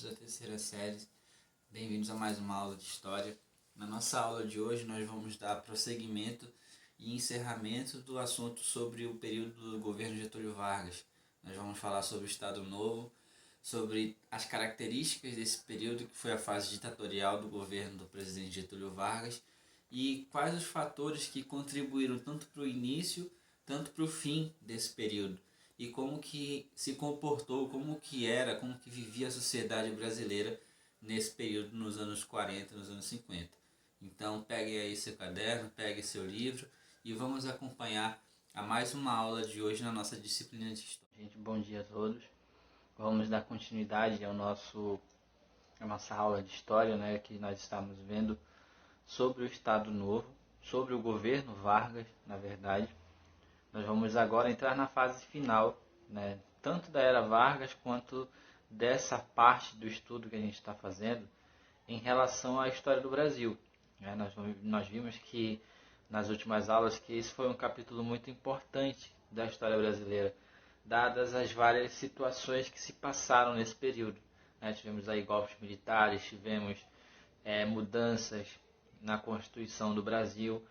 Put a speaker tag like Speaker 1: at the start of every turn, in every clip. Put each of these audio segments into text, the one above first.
Speaker 1: alunos da terceira série, bem-vindos a mais uma aula de História. Na nossa aula de hoje nós vamos dar prosseguimento e encerramento do assunto sobre o período do governo Getúlio Vargas. Nós vamos falar sobre o Estado Novo, sobre as características desse período que foi a fase ditatorial do governo do presidente Getúlio Vargas e quais os fatores que contribuíram tanto para o início, tanto para o fim desse período. E como que se comportou, como que vivia a sociedade brasileira nesse período, nos anos 40, nos anos 50. Então pegue aí seu caderno, pegue seu livro e vamos acompanhar a mais uma aula de hoje na nossa disciplina de História.
Speaker 2: Gente, bom dia a todos. Vamos dar continuidade à nossa aula de História, né, que nós estamos vendo sobre o Estado Novo, sobre o governo Vargas, na verdade. Nós vamos agora entrar na fase final, né, tanto da era Vargas quanto dessa parte do estudo que a gente está fazendo em relação à história do Brasil. Nós vimos que nas últimas aulas que esse foi um capítulo muito importante da história brasileira, dadas as várias situações que se passaram nesse período. Tivemos aí golpes militares, tivemos mudanças na Constituição do Brasil,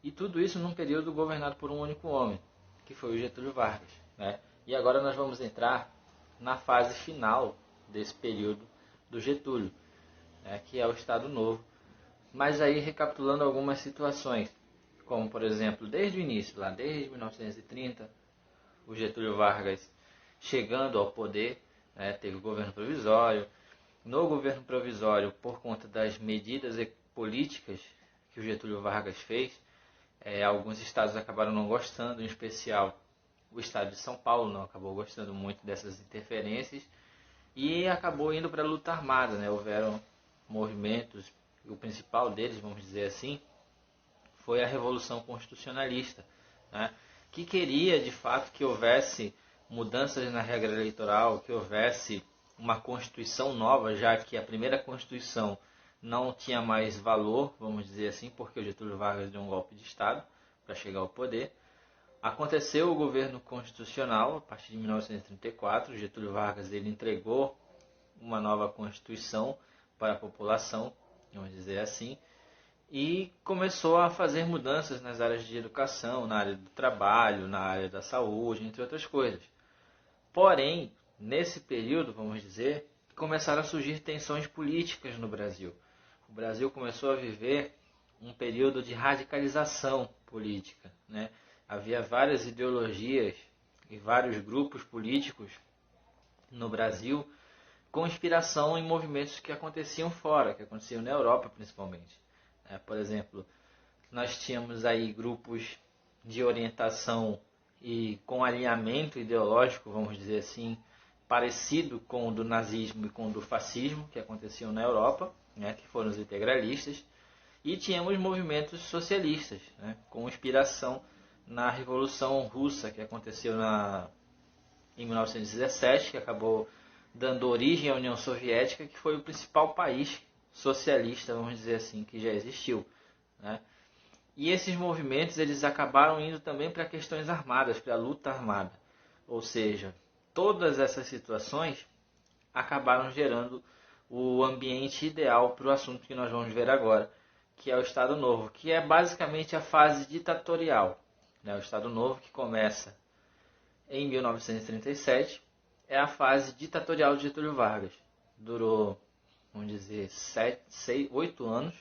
Speaker 2: e tudo isso num período governado por um único homem, que foi o Getúlio Vargas. E agora nós vamos entrar na fase final desse período do Getúlio, que é o Estado Novo. Mas aí recapitulando algumas situações, como por exemplo, desde o início, lá desde 1930, o Getúlio Vargas chegando ao poder, teve o governo provisório. No governo provisório, por conta das medidas políticas que o Getúlio Vargas fez, alguns estados acabaram não gostando, em especial o estado de São Paulo não acabou gostando muito dessas interferências e acabou indo para a luta armada. Houveram movimentos, e o principal deles, vamos dizer assim, foi a Revolução Constitucionalista, que queria de fato que houvesse mudanças na regra eleitoral, que houvesse uma Constituição nova, já que a primeira Constituição não tinha mais valor, vamos dizer assim, porque o Getúlio Vargas deu um golpe de Estado para chegar ao poder. Aconteceu o governo constitucional a partir de 1934, Getúlio Vargas ele entregou uma nova Constituição para a população, vamos dizer assim, e começou a fazer mudanças nas áreas de educação, na área do trabalho, na área da saúde, entre outras coisas. Porém, nesse período, vamos dizer, começaram a surgir tensões políticas no Brasil. O Brasil começou a viver um período de radicalização política. Havia várias ideologias e vários grupos políticos no Brasil com inspiração em movimentos que aconteciam fora, que aconteciam na Europa principalmente. Por exemplo, nós tínhamos aí grupos de orientação e com alinhamento ideológico, vamos dizer assim, parecido com o do nazismo e com o do fascismo, que aconteciam na Europa, que foram os integralistas, e tínhamos movimentos socialistas, com inspiração na Revolução Russa, que aconteceu em 1917, que acabou dando origem à União Soviética, que foi o principal país socialista, vamos dizer assim, que já existiu. E esses movimentos eles acabaram indo também para questões armadas, para a luta armada. Ou seja, todas essas situações acabaram gerando o ambiente ideal para o assunto que nós vamos ver agora, que é o Estado Novo, que é basicamente a fase ditatorial. O Estado Novo, que começa em 1937, é a fase ditatorial de Getúlio Vargas. Durou, vamos dizer, 8 anos.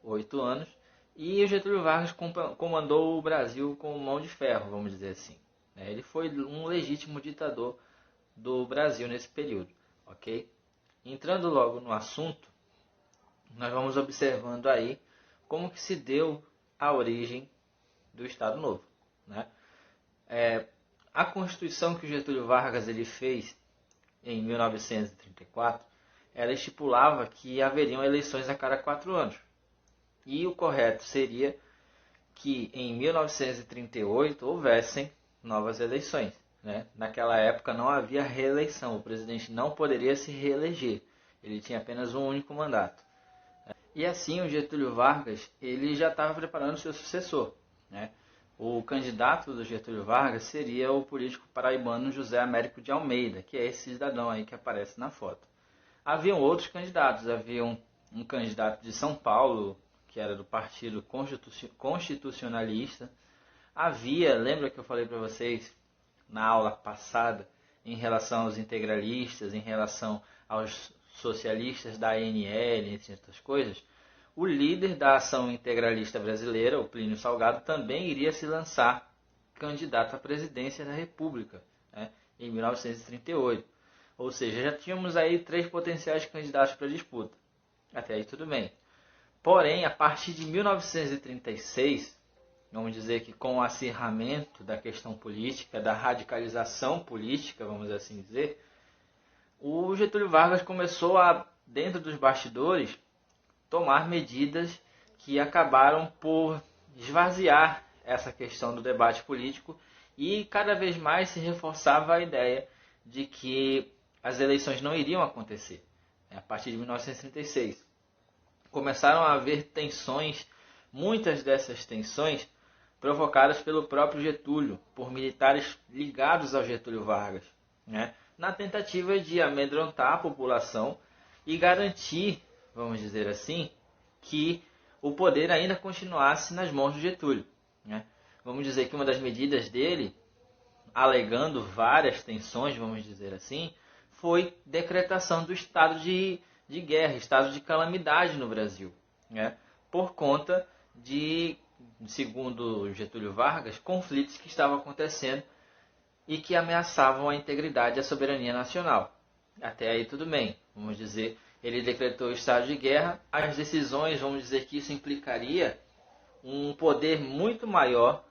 Speaker 2: 8 anos. E o Getúlio Vargas comandou o Brasil com mão de ferro, vamos dizer assim. Ele foi um legítimo ditador do Brasil nesse período. Ok? Entrando logo no assunto, nós vamos observando aí como que se deu a origem do Estado Novo. A Constituição que o Getúlio Vargas ele fez em 1934, ela estipulava que haveriam eleições a cada 4 anos. E o correto seria que em 1938 houvessem novas eleições. Naquela época não havia reeleição, o presidente não poderia se reeleger, ele tinha apenas um único mandato. E assim o Getúlio Vargas ele já estava preparando seu sucessor. O candidato do Getúlio Vargas seria o político paraibano José Américo de Almeida, que é esse cidadão aí que aparece na foto. haviam outros candidatos. Havia um candidato de São Paulo, que era do Partido Constitucionalista. Lembra que eu falei para vocês na aula passada, em relação aos integralistas, em relação aos socialistas da ANL, entre outras coisas? O líder da Ação Integralista Brasileira, o Plínio Salgado, também iria se lançar candidato à presidência da República, né, em 1938. Ou seja, já tínhamos aí 3 potenciais candidatos para a disputa. Até aí tudo bem. Porém, a partir de 1936, vamos dizer que com o acirramento da questão política, da radicalização política, vamos assim dizer, o Getúlio Vargas começou a, dentro dos bastidores, tomar medidas que acabaram por esvaziar essa questão do debate político e cada vez mais se reforçava a ideia de que as eleições não iriam acontecer. A partir de 1936. Começaram a haver tensões, muitas dessas tensões provocadas pelo próprio Getúlio, por militares ligados ao Getúlio Vargas, né, na tentativa de amedrontar a população e garantir, vamos dizer assim, que o poder ainda continuasse nas mãos do Getúlio, né. Vamos dizer que uma das medidas dele, alegando várias tensões, vamos dizer assim, foi decretação do estado de guerra, estado de calamidade no Brasil, né, por conta de, segundo Getúlio Vargas, conflitos que estavam acontecendo e que ameaçavam a integridade e a soberania nacional. Até aí tudo bem, vamos dizer, ele decretou o estado de guerra, as decisões, vamos dizer que isso implicaria um poder muito maior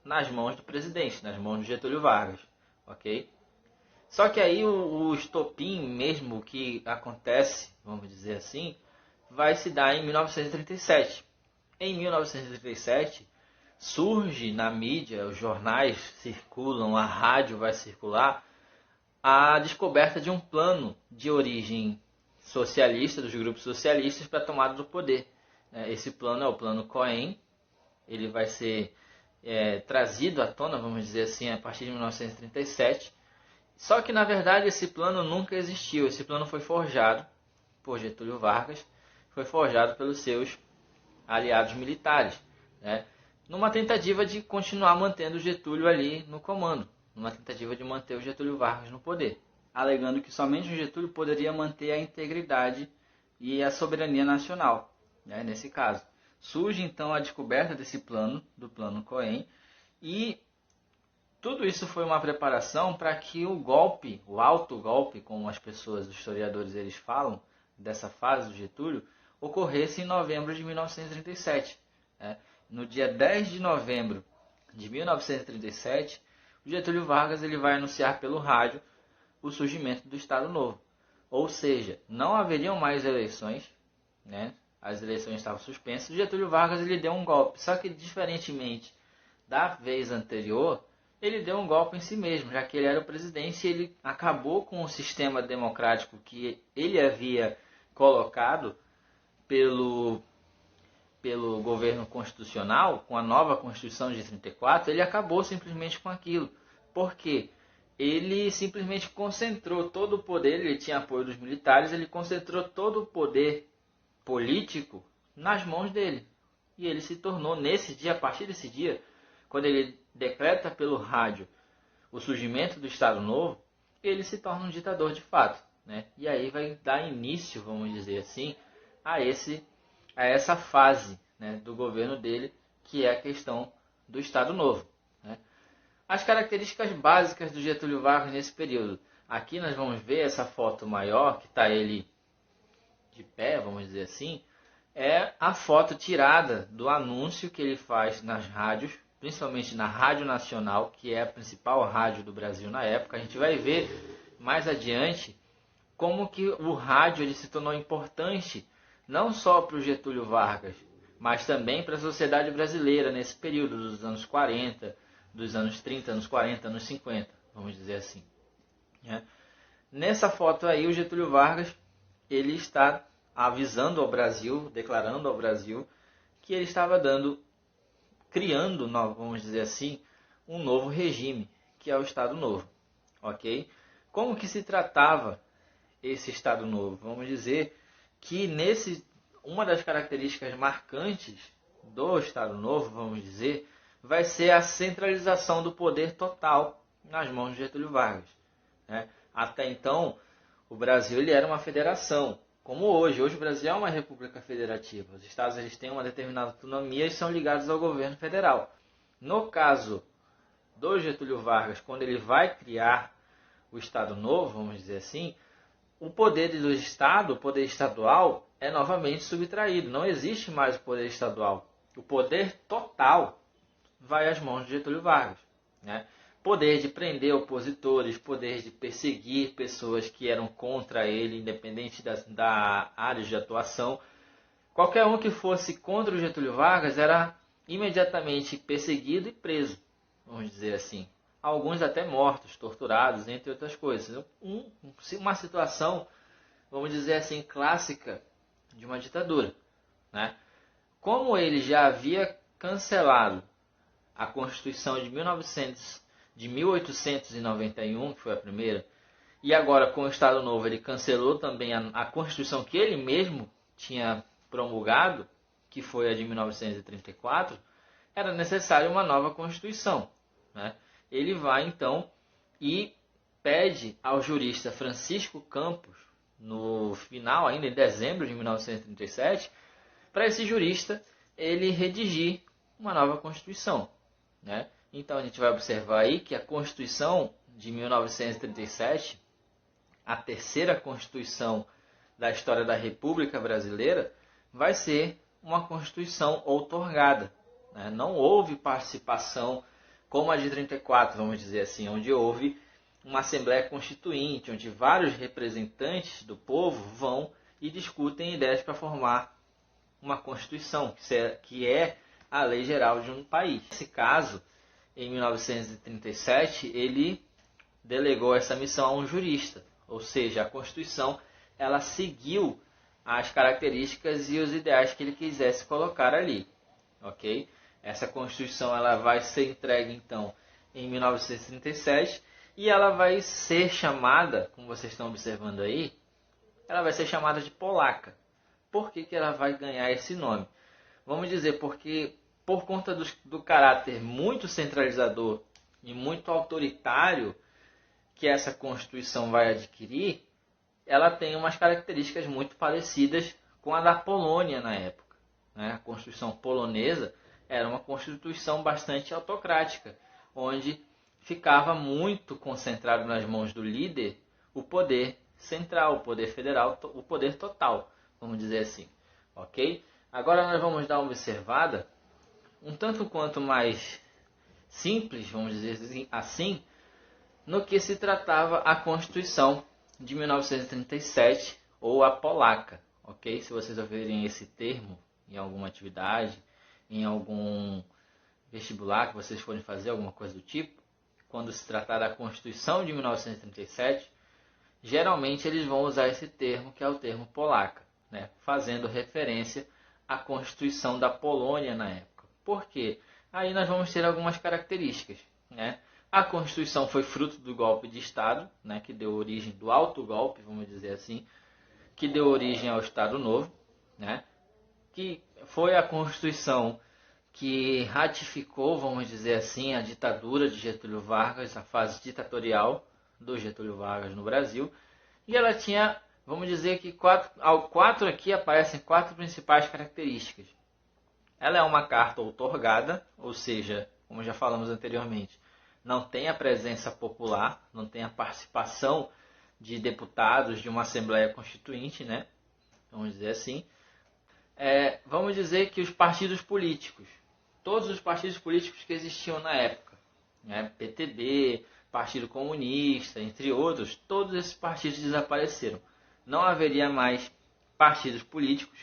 Speaker 2: nas mãos do presidente, nas mãos de Getúlio Vargas, ok? Só que aí o estopim mesmo que acontece, vamos dizer assim, vai se dar em 1937. Em 1937, surge na mídia, os jornais circulam, a rádio vai circular, a descoberta de um plano de origem socialista, dos grupos socialistas, para a tomada do poder. Esse plano é o Plano Cohen, ele vai ser trazido à tona, vamos dizer assim, a partir de 1937. Só que, na verdade, esse plano nunca existiu. Esse plano foi forjado por Getúlio Vargas, foi forjado pelos seus aliados militares, né, numa tentativa de continuar mantendo o Getúlio ali no comando, numa tentativa de manter o Getúlio Vargas no poder, alegando que somente o Getúlio poderia manter a integridade e a soberania nacional, né, nesse caso. Surge, então, a descoberta desse plano, do Plano Cohen, e tudo isso foi uma preparação para que o golpe, o alto golpe, como as pessoas, os historiadores, eles falam, dessa fase do Getúlio, ocorresse em novembro de 1937. Né? No dia 10 de novembro de 1937, o Getúlio Vargas ele vai anunciar pelo rádio o surgimento do Estado Novo. Ou seja, não haveriam mais eleições, né? As eleições estavam suspensas, o Getúlio Vargas ele deu um golpe, só que diferentemente da vez anterior, ele deu um golpe em si mesmo, já que ele era o presidente e ele acabou com o sistema democrático que ele havia colocado pelo governo constitucional, com a nova Constituição de 34, ele acabou simplesmente com aquilo. Por quê? Ele simplesmente concentrou todo o poder, ele tinha apoio dos militares, ele concentrou todo o poder político nas mãos dele. E ele se tornou, nesse dia, a partir desse dia, quando ele decreta pelo rádio o surgimento do Estado Novo, ele se torna um ditador de fato, né? E aí vai dar início, vamos dizer assim, a essa fase, né, do governo dele, que é a questão do Estado Novo, né? As características básicas do Getúlio Vargas nesse período. Aqui nós vamos ver essa foto maior, que está ele de pé, vamos dizer assim, é a foto tirada do anúncio que ele faz nas rádios, principalmente na Rádio Nacional, que é a principal rádio do Brasil na época. A gente vai ver mais adiante como que o rádio ele se tornou importante não só para o Getúlio Vargas, mas também para a sociedade brasileira nesse período dos anos 40, dos anos 30, anos 40, anos 50, vamos dizer assim, né? Nessa foto aí, o Getúlio Vargas ele está avisando ao Brasil, declarando ao Brasil que ele estava criando, vamos dizer assim, um novo regime, que é o Estado Novo, ok? Como que se tratava esse Estado Novo? Vamos dizer que uma das características marcantes do Estado Novo, vamos dizer, vai ser a centralização do poder total nas mãos de Getúlio Vargas, né? Até então, o Brasil ele era uma federação, como hoje. Hoje o Brasil é uma república federativa. Os estados eles têm uma determinada autonomia e são ligados ao governo federal. No caso do Getúlio Vargas, quando ele vai criar o Estado Novo, vamos dizer assim, o poder do Estado, o poder estadual, é novamente subtraído. Não existe mais o poder estadual. O poder total vai às mãos de Getúlio Vargas, né? Poder de prender opositores, poder de perseguir pessoas que eram contra ele, independente da área de atuação. Qualquer um que fosse contra o Getúlio Vargas era imediatamente perseguido e preso, vamos dizer assim. Alguns até mortos, torturados, entre outras coisas. Uma situação, vamos dizer assim, clássica de uma ditadura, né? Como ele já havia cancelado a Constituição de 1891, que foi a primeira, e agora com o Estado Novo ele cancelou também a Constituição que ele mesmo tinha promulgado, que foi a de 1934, era necessária uma nova Constituição, né? Ele vai então e pede ao jurista Francisco Campos, no final, ainda em dezembro de 1937, para esse jurista ele redigir uma nova Constituição, né? Então a gente vai observar aí que a Constituição de 1937, a terceira Constituição da história da República Brasileira, vai ser uma Constituição outorgada, né? Não houve participação como a de 34, vamos dizer assim, onde houve uma Assembleia Constituinte, onde vários representantes do povo vão e discutem ideias para formar uma Constituição, que é a lei geral de um país. Nesse caso, em 1937, ele delegou essa missão a um jurista, ou seja, a Constituição ela seguiu as características e os ideais que ele quisesse colocar ali, ok? Essa Constituição ela vai ser entregue então em 1937 e ela vai ser chamada, como vocês estão observando aí, ela vai ser chamada de polaca. Por que ela vai ganhar esse nome? Vamos dizer, porque por conta do caráter muito centralizador e muito autoritário que essa Constituição vai adquirir, ela tem umas características muito parecidas com a da Polônia na época, né? A Constituição polonesa era uma Constituição bastante autocrática, onde ficava muito concentrado nas mãos do líder o poder central, o poder federal, o poder total, vamos dizer assim, ok? Agora nós vamos dar uma observada um tanto quanto mais simples, vamos dizer assim, no que se tratava a Constituição de 1937, ou a polaca, ok? Se vocês ouvirem esse termo em alguma atividade, em algum vestibular que vocês forem fazer, alguma coisa do tipo, quando se tratar da Constituição de 1937, geralmente eles vão usar esse termo, que é o termo polaca, né? Fazendo referência à Constituição da Polônia na época. Por quê? Aí nós vamos ter algumas características, né? A Constituição foi fruto do golpe de Estado, né? Que deu origem do autogolpe, vamos dizer assim, que deu origem ao Estado Novo, né? Que foi a Constituição que ratificou, vamos dizer assim, a ditadura de Getúlio Vargas, a fase ditatorial do Getúlio Vargas no Brasil. E ela tinha, vamos dizer que quatro aqui aparecem quatro principais características. Ela é uma carta outorgada, ou seja, como já falamos anteriormente, não tem a presença popular, não tem a participação de deputados de uma Assembleia Constituinte, né? Vamos dizer assim. Vamos dizer que os partidos políticos, todos os partidos políticos que existiam na época, né? PTB, Partido Comunista, entre outros, todos esses partidos desapareceram. Não haveria mais partidos políticos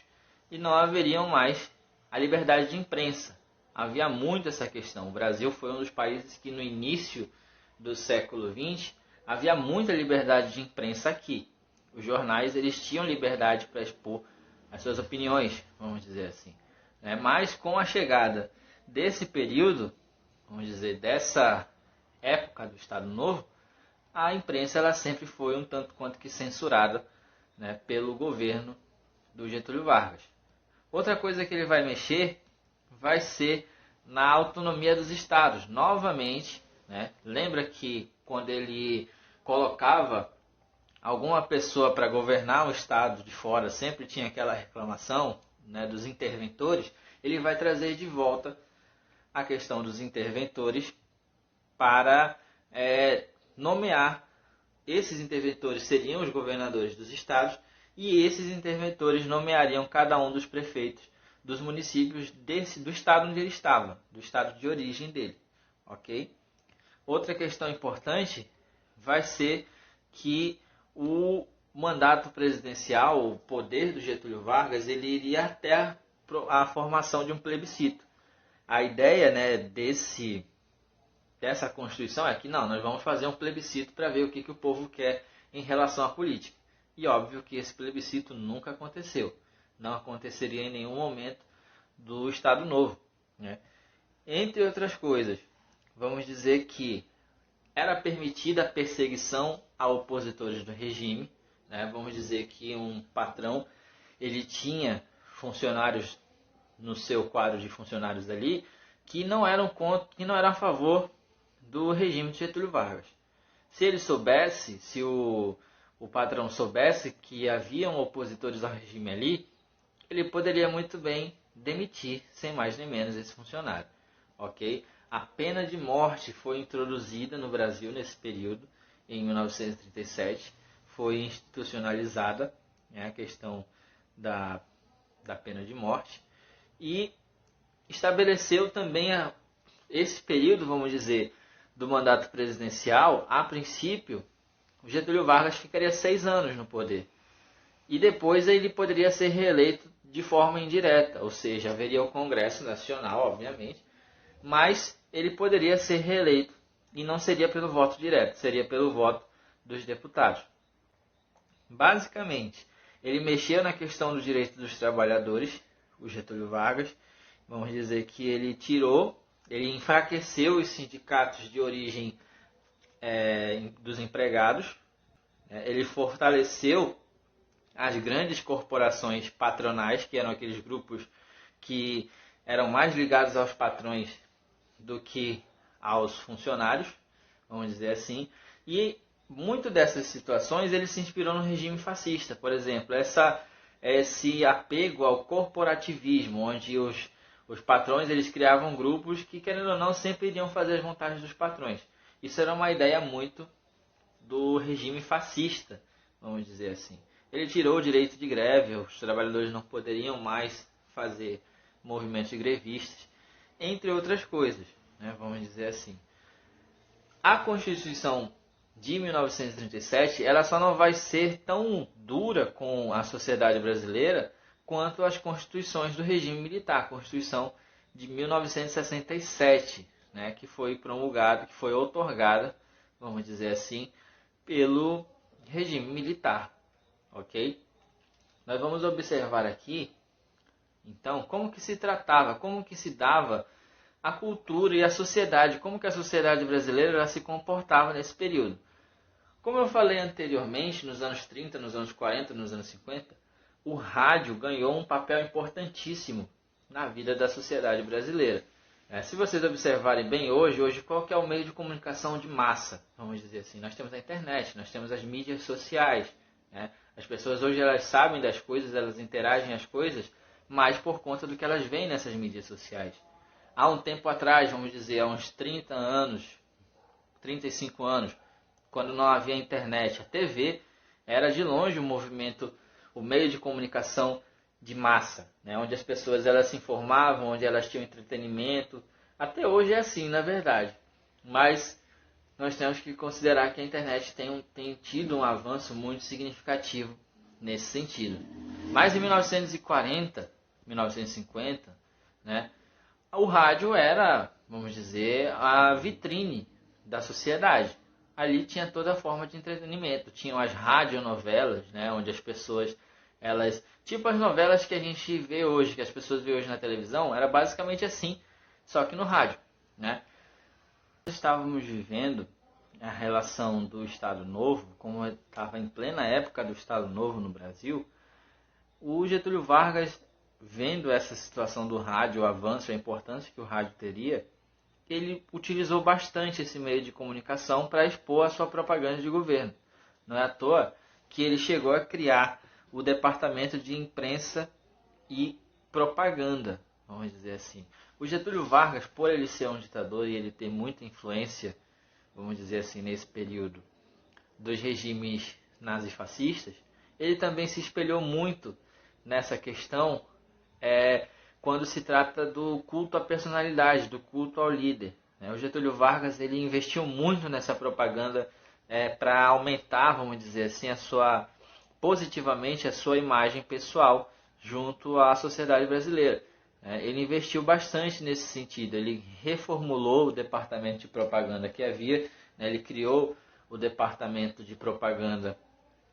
Speaker 2: e não haveriam mais a liberdade de imprensa. Havia muito essa questão. O Brasil foi um dos países que no início do século XX havia muita liberdade de imprensa aqui. Os jornais eles tinham liberdade para expor as suas opiniões, vamos dizer assim. Mas com a chegada desse período, vamos dizer, dessa época do Estado Novo, a imprensa ela sempre foi um tanto quanto que censurada, né, pelo governo do Getúlio Vargas. Outra coisa que ele vai mexer vai ser na autonomia dos estados. Novamente, né, lembra que quando ele colocava alguma pessoa para governar um estado de fora, sempre tinha aquela reclamação, né, dos interventores. Ele vai trazer de volta a questão dos interventores para nomear. Esses interventores seriam os governadores dos estados e esses interventores nomeariam cada um dos prefeitos dos municípios do estado onde ele estava, do estado de origem dele, ok? Outra questão importante vai ser que o mandato presidencial, o poder do Getúlio Vargas, ele iria até a formação de um plebiscito. A ideia, né, dessa Constituição é que nós vamos fazer um plebiscito para ver o que o povo quer em relação à política. E óbvio que esse plebiscito nunca aconteceu. Não aconteceria em nenhum momento do Estado Novo, né? Entre outras coisas, vamos dizer que era permitida a perseguição a opositores do regime, né? Vamos dizer que um patrão ele tinha funcionários no seu quadro de funcionários ali que não eram a favor do regime de Getúlio Vargas. Se ele soubesse, se o patrão soubesse que haviam opositores ao regime ali, ele poderia muito bem demitir, sem mais nem menos, esse funcionário. Ok? A pena de morte foi introduzida no Brasil nesse período, em 1937, foi institucionalizada, né, a questão da pena de morte, e estabeleceu também esse período, vamos dizer, do mandato presidencial. A princípio, o Getúlio Vargas ficaria 6 anos no poder. E depois ele poderia ser reeleito de forma indireta, ou seja, haveria o Congresso Nacional, obviamente, mas ele poderia ser reeleito e não seria pelo voto direto, seria pelo voto dos deputados. Basicamente, ele mexeu na questão do direito dos trabalhadores, o Getúlio Vargas. Vamos dizer que ele enfraqueceu os sindicatos de origem dos empregados, ele fortaleceu as grandes corporações patronais, que eram aqueles grupos que eram mais ligados aos patrões do que aos funcionários, vamos dizer assim. E muito dessas situações ele se inspirou no regime fascista, por exemplo, esse apego ao corporativismo, onde os patrões eles criavam grupos que, querendo ou não, sempre iriam fazer as vontades dos patrões. Isso era uma ideia muito do regime fascista, vamos dizer assim. Ele tirou o direito de greve, os trabalhadores não poderiam mais fazer movimentos grevistas, entre outras coisas, né, vamos dizer assim. A Constituição de 1937, ela só não vai ser tão dura com a sociedade brasileira quanto as constituições do regime militar. A Constituição de 1967, né, que foi promulgada, que foi outorgada, vamos dizer assim, pelo regime militar. Ok? Nós vamos observar aqui, então, como que se tratava, como que se dava a cultura e a sociedade, como que a sociedade brasileira ela se comportava nesse período. Como eu falei anteriormente, nos anos 30, nos anos 40, nos anos 50, o rádio ganhou um papel importantíssimo na vida da sociedade brasileira. Se vocês observarem bem hoje qual que é o meio de comunicação de massa, vamos dizer assim? Nós temos a internet, nós temos as mídias sociais, né? As pessoas hoje elas sabem das coisas, elas interagem as coisas, mais por conta do que elas veem nessas mídias sociais. Há um tempo atrás, vamos dizer, há uns 30 anos, 35 anos, quando não havia internet, a TV era de longe o meio de comunicação de massa, né? Onde as pessoas elas se informavam, onde elas tinham entretenimento. Até hoje é assim, na verdade. Mas nós temos que considerar que a internet tem tido um avanço muito significativo nesse sentido. Mas em 1940, 1950, né, o rádio era, vamos dizer, a vitrine da sociedade. Ali tinha toda a forma de entretenimento. Tinham as radionovelas, né, onde as pessoas, tipo as novelas que a gente vê hoje, que as pessoas veem hoje na televisão, era basicamente assim, só que no rádio, né? Estávamos vivendo a relação do Estado Novo, como estava em plena época do Estado Novo no Brasil, o Getúlio Vargas, vendo essa situação do rádio, o avanço, a importância que o rádio teria, ele utilizou bastante esse meio de comunicação para expor a sua propaganda de governo. Não é à toa que ele chegou a criar o Departamento de Imprensa e Propaganda, vamos dizer assim. O Getúlio Vargas, por ele ser um ditador e ele ter muita influência, vamos dizer assim, nesse período dos regimes nazifascistas, ele também se espelhou muito nessa questão quando se trata do culto à personalidade, do culto ao líder. O Getúlio Vargas ele investiu muito nessa propaganda para aumentar, vamos dizer assim, positivamente a sua imagem pessoal junto à sociedade brasileira. Ele investiu bastante nesse sentido, ele reformulou o departamento de propaganda que havia, ele criou o departamento de propaganda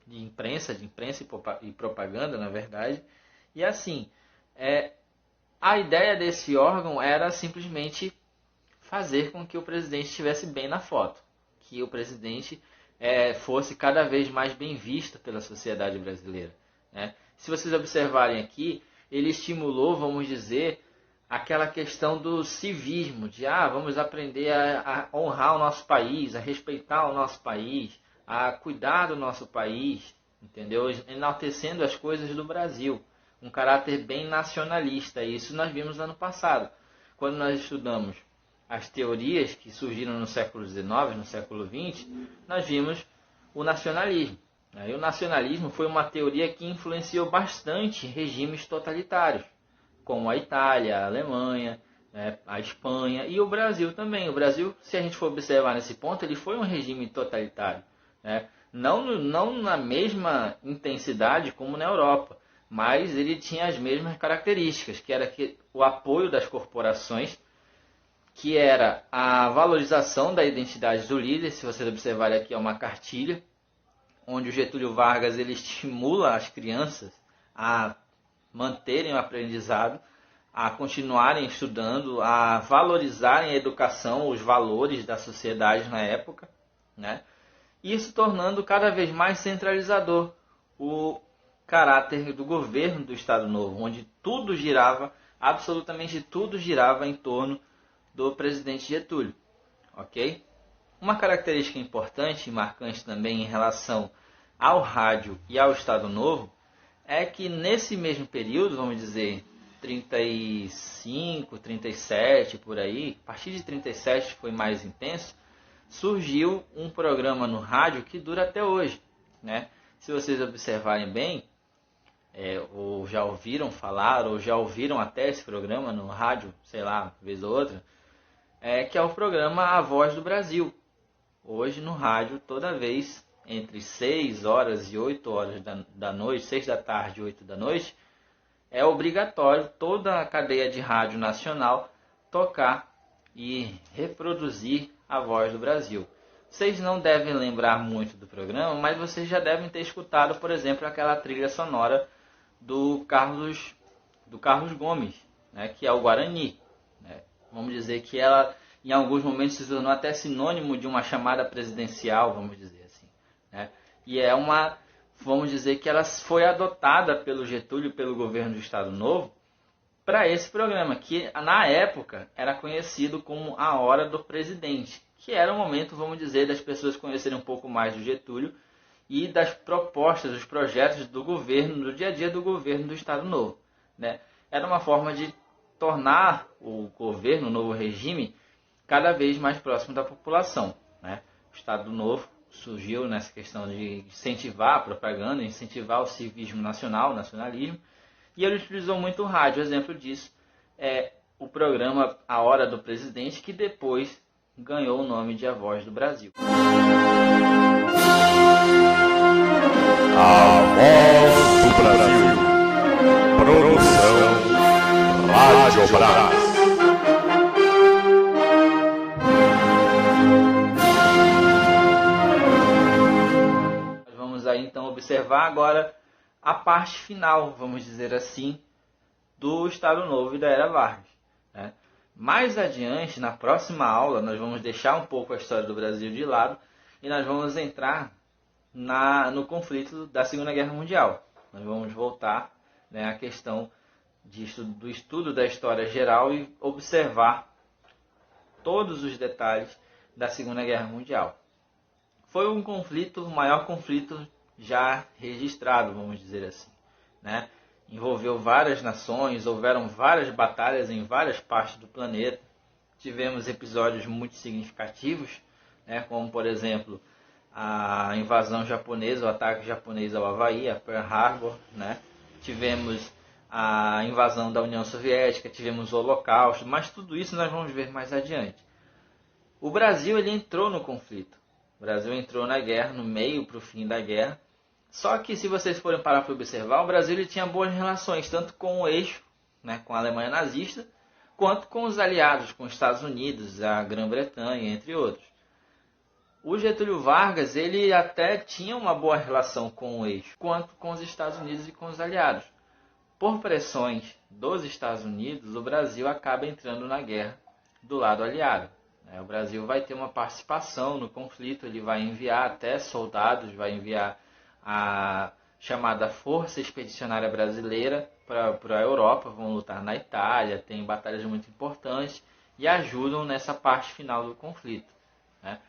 Speaker 2: de imprensa e propaganda, na verdade, e assim, a ideia desse órgão era simplesmente fazer com que o presidente estivesse bem na foto, que o presidente fosse cada vez mais bem visto pela sociedade brasileira. Se vocês observarem aqui, ele estimulou, vamos dizer, aquela questão do civismo, de vamos aprender a honrar o nosso país, a respeitar o nosso país, a cuidar do nosso país, entendeu? Enaltecendo as coisas do Brasil, um caráter bem nacionalista. Isso nós vimos ano passado, quando nós estudamos as teorias que surgiram no século XIX, no século XX, nós vimos o nacionalismo. E o nacionalismo foi uma teoria que influenciou bastante regimes totalitários, como a Itália, a Alemanha, a Espanha e o Brasil também. O Brasil, se a gente for observar nesse ponto, ele foi um regime totalitário. Não na mesma intensidade como na Europa, mas ele tinha as mesmas características, que era o apoio das corporações, que era a valorização da identidade do líder. Se vocês observarem aqui, é uma cartilha, onde o Getúlio Vargas ele estimula as crianças a manterem o aprendizado, a continuarem estudando, a valorizarem a educação, os valores da sociedade na época, isso tornando cada vez mais centralizador o caráter do governo do Estado Novo, onde tudo girava, absolutamente tudo girava em torno do presidente Getúlio, ok? Uma característica importante e marcante também em relação ao rádio e ao Estado Novo é que nesse mesmo período, vamos dizer, 35, 37, por aí, a partir de 37 foi mais intenso, surgiu um programa no rádio que dura até hoje. Se vocês observarem bem, ou já ouviram falar, ou já ouviram até esse programa no rádio, sei lá, uma vez ou outra, que é o programa A Voz do Brasil. Hoje no rádio, toda vez entre 6 horas e 8 horas da noite, 6 da tarde e 8 da noite, é obrigatório toda a cadeia de rádio nacional tocar e reproduzir A Voz do Brasil. Vocês não devem lembrar muito do programa, mas vocês já devem ter escutado, por exemplo, aquela trilha sonora do Carlos Gomes, que é o Guarani. Vamos dizer que ela, em alguns momentos, se tornou até sinônimo de uma chamada presidencial, vamos dizer assim. E vamos dizer que ela foi adotada pelo Getúlio, pelo governo do Estado Novo, para esse programa, que na época era conhecido como A Hora do Presidente, que era o momento, vamos dizer, das pessoas conhecerem um pouco mais do Getúlio e das propostas, dos projetos do governo, do dia a dia do governo do Estado Novo. Era uma forma de tornar o governo, o novo regime, cada vez mais próximo da população. O Estado Novo surgiu nessa questão de incentivar a propaganda, incentivar o civismo nacional, o nacionalismo, e ele utilizou muito o rádio. Exemplo disso é o programa A Hora do Presidente, que depois ganhou o nome de A Voz do Brasil.
Speaker 3: A Voz do Brasil. Produção Rádio Brás.
Speaker 2: Vamos aí então observar agora a parte final, vamos dizer assim, do Estado Novo e da Era Vargas. Mais adiante, na próxima aula, nós vamos deixar um pouco a história do Brasil de lado e nós vamos entrar no conflito da Segunda Guerra Mundial. Nós vamos voltar, né, à questão do estudo da história geral e observar todos os detalhes da Segunda Guerra Mundial. Foi um conflito, o maior conflito já registrado, vamos dizer assim, né? Envolveu várias nações, houveram várias batalhas em várias partes do planeta. Tivemos episódios muito significativos, né? Como, por exemplo, a invasão japonesa, o ataque japonês ao Havaí, a Pearl Harbor, né? Tivemos a invasão da União Soviética, tivemos o Holocausto, mas tudo isso nós vamos ver mais adiante. O Brasil ele entrou no conflito. O Brasil entrou na guerra, no meio para o fim da guerra. Só que se vocês forem parar para observar, o Brasil ele tinha boas relações, tanto com o eixo, né, com a Alemanha nazista, quanto com os aliados, com os Estados Unidos, a Grã-Bretanha, entre outros. O Getúlio Vargas ele até tinha uma boa relação com o eixo, quanto com os Estados Unidos e com os aliados. Por pressões dos Estados Unidos, o Brasil acaba entrando na guerra do lado aliado. O Brasil vai ter uma participação no conflito, ele vai enviar até soldados, vai enviar a chamada Força Expedicionária Brasileira para a Europa, vão lutar na Itália, tem batalhas muito importantes e ajudam nessa parte final do conflito, né?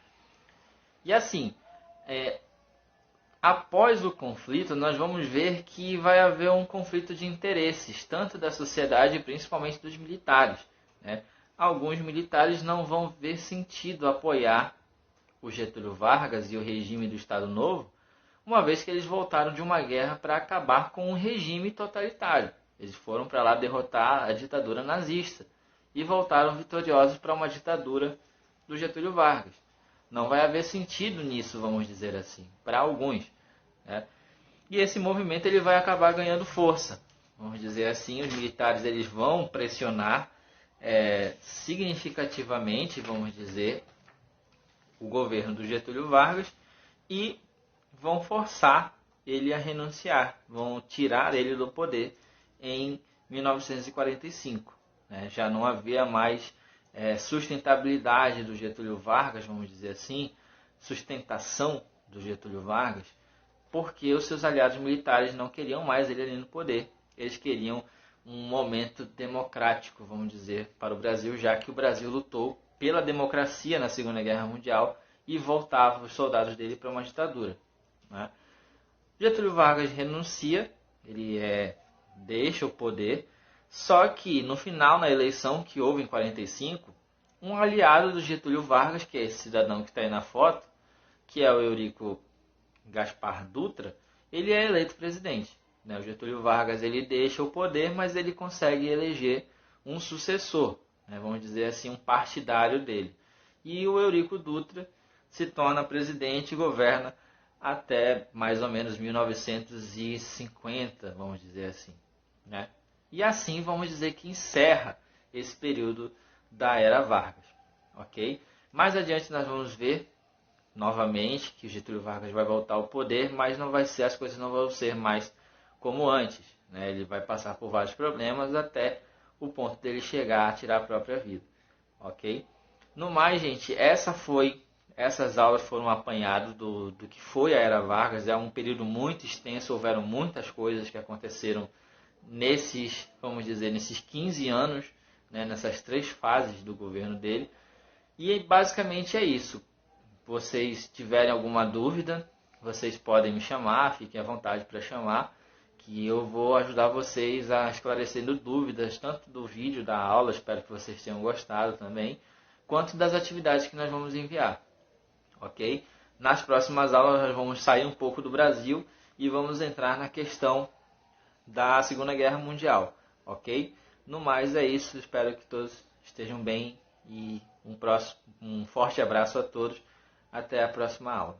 Speaker 2: E assim, após o conflito, nós vamos ver que vai haver um conflito de interesses, tanto da sociedade e principalmente dos militares, né? Alguns militares não vão ver sentido apoiar o Getúlio Vargas e o regime do Estado Novo, uma vez que eles voltaram de uma guerra para acabar com um regime totalitário. Eles foram para lá derrotar a ditadura nazista e voltaram vitoriosos para uma ditadura do Getúlio Vargas. Não vai haver sentido nisso, vamos dizer assim, para alguns, né? E esse movimento ele vai acabar ganhando força. Vamos dizer assim, os militares eles vão pressionar significativamente, vamos dizer, o governo do Getúlio Vargas e vão forçar ele a renunciar, vão tirar ele do poder em 1945. Né? Já não havia mais sustentabilidade do Getúlio Vargas, vamos dizer assim, sustentação do Getúlio Vargas, porque os seus aliados militares não queriam mais ele ali no poder. Eles queriam um momento democrático, vamos dizer, para o Brasil, já que o Brasil lutou pela democracia na Segunda Guerra Mundial e voltava os soldados dele para uma ditadura, né? Getúlio Vargas renuncia, ele deixa o poder, só que no final, na eleição que houve em 45, um aliado do Getúlio Vargas, que é esse cidadão que está aí na foto, que é o Eurico Gaspar Dutra, ele é eleito presidente. O Getúlio Vargas ele deixa o poder, mas ele consegue eleger um sucessor, né? Vamos dizer assim, um partidário dele. E o Eurico Dutra se torna presidente e governa até mais ou menos 1950, vamos dizer assim, né? E assim vamos dizer que encerra esse período da Era Vargas, ok? Mais adiante nós vamos ver novamente que o Getúlio Vargas vai voltar ao poder, mas as coisas não vão ser mais como antes, né? Ele vai passar por vários problemas até o ponto dele chegar a tirar a própria vida, ok? No mais, gente, essas aulas foram um apanhado do que foi a Era Vargas. É um período muito extenso, houveram muitas coisas que aconteceram nesses 15 anos, né, nessas 3 fases do governo dele. E basicamente é isso. Vocês tiverem alguma dúvida, vocês podem me chamar, fiquem à vontade para chamar, que eu vou ajudar vocês a esclarecendo dúvidas, tanto do vídeo, da aula, espero que vocês tenham gostado também, quanto das atividades que nós vamos enviar, ok? Nas próximas aulas nós vamos sair um pouco do Brasil e vamos entrar na questão da Segunda Guerra Mundial, ok? No mais é isso, espero que todos estejam bem e um forte abraço a todos, até a próxima aula.